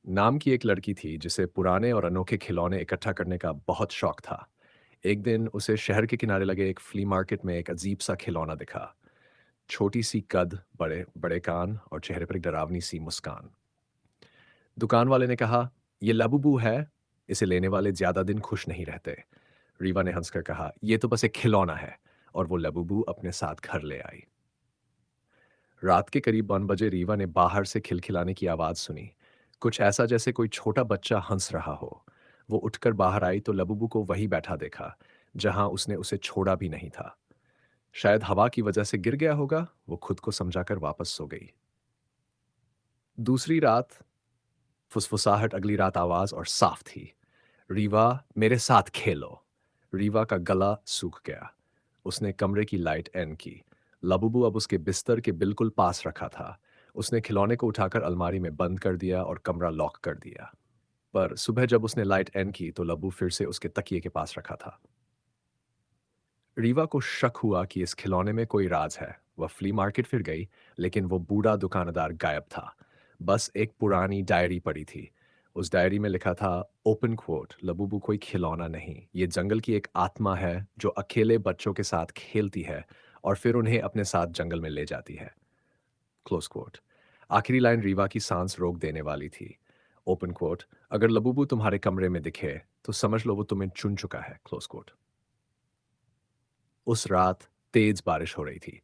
नाम की एक लड़की थी जिसे पुराने और अनोखे खिलौने इकट्ठा करने का बहुत शौक था। एक दिन उसे शहर के किनारे लगे एक फ्ली मार्केट में एक अजीब सा खिलौना दिखा। छोटी सी कद, बड़े बड़े कान और चेहरे पर एक डरावनी सी मुस्कान। दुकान वाले ने कहा, "ये लबूबू है। इसे लेने वाले ज्यादा दिन खुश नहीं रहते।" रीवा ने हंसकर कहा, "यह तो बस एक खिलौना है।" और वो लबूबू अपने साथ घर ले आई। रात के करीब 1 बजे रीवा ने बाहर से खिलखिलाने की आवाज सुनी। कुछ ऐसा जैसे कोई छोटा बच्चा हंस रहा हो। वो उठकर बाहर आई तो लबूबू को वहीं बैठा देखा, जहां उसने उसे छोड़ा भी नहीं था। शायद हवा की वजह से गिर गया होगा। वो खुद को समझाकर वापस सो गई। दूसरी रात फुसफुसाहट, अगली रात आवाज और साफ थी। रीवा, मेरे साथ खेलो। रीवा का गला सूख गया। उसने कमरे की लाइट ऑन की। लबूबू अब उसके बिस्तर के बिल्कुल पास रखा था। उसने खिलौने को उठाकर अलमारी में बंद कर दिया और कमरा लॉक कर दिया। पर सुबह जब उसने लाइट ऑन की तो लबू फिर से उसके तकिए के पास रखा था। रीवा को शक हुआ कि इस खिलौने में कोई राज है। वह फ्ली मार्केट फिर गई, लेकिन वो बूढ़ा दुकानदार गायब था। बस एक पुरानी डायरी पड़ी थी। उस डायरी में लिखा था, ओपन कोट, लबूबू कोई खिलौना नहीं, ये जंगल की एक आत्मा है जो अकेले बच्चों के साथ खेलती है और फिर उन्हें अपने साथ जंगल में ले जाती है। Close quote. आखिरी लाइन रीवा की सांस रोक देने वाली थी। ओपन कोट, अगर लबूबू तुम्हारे कमरे में दिखे तो समझ लो वो तुम्हें चुन चुका है। Close quote. उस रात तेज बारिश हो रही थी।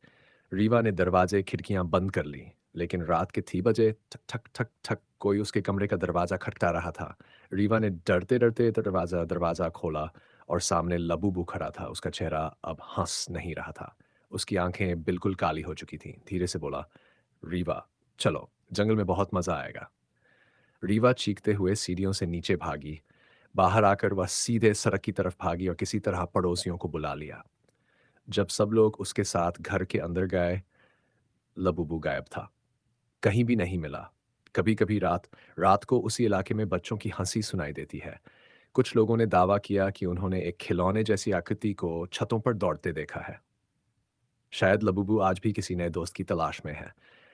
रीवा ने दरवाजे खिड़कियां बंद कर ली, लेकिन रात के 3 बजे ठक ठक ठक ठक कोई उसके कमरे का दरवाजा खटखटा रहा था। रीवा ने डरते डरते दरवाजा दरवाजा खोला और सामने लबूबू खड़ा था। उसका चेहरा अब हंस नहीं रहा था। उसकी आंखें बिल्कुल काली हो चुकी थीं। धीरे से बोला, रीवा, चलो, जंगल में बहुत मजा आएगा। रीवा चीखते हुए सीढ़ियों से नीचे भागी। बाहर आकर वह सीधे सड़क की तरफ भागी और किसी तरह पड़ोसियों को बुला लिया। जब सब लोग उसके साथ घर के अंदर गए, लबूबू गायब था। कहीं भी नहीं मिला। कभी-कभी रात रात को उसी इलाके में बच्चों की हंसी सुनाई देती है। कुछ लोगों ने दावा किया कि उन्होंने एक खिलौने जैसी आकृति को छतों पर दौड़ते देखा है। शायद लबूबू आज भी किसी नए दोस्त की तलाश में है।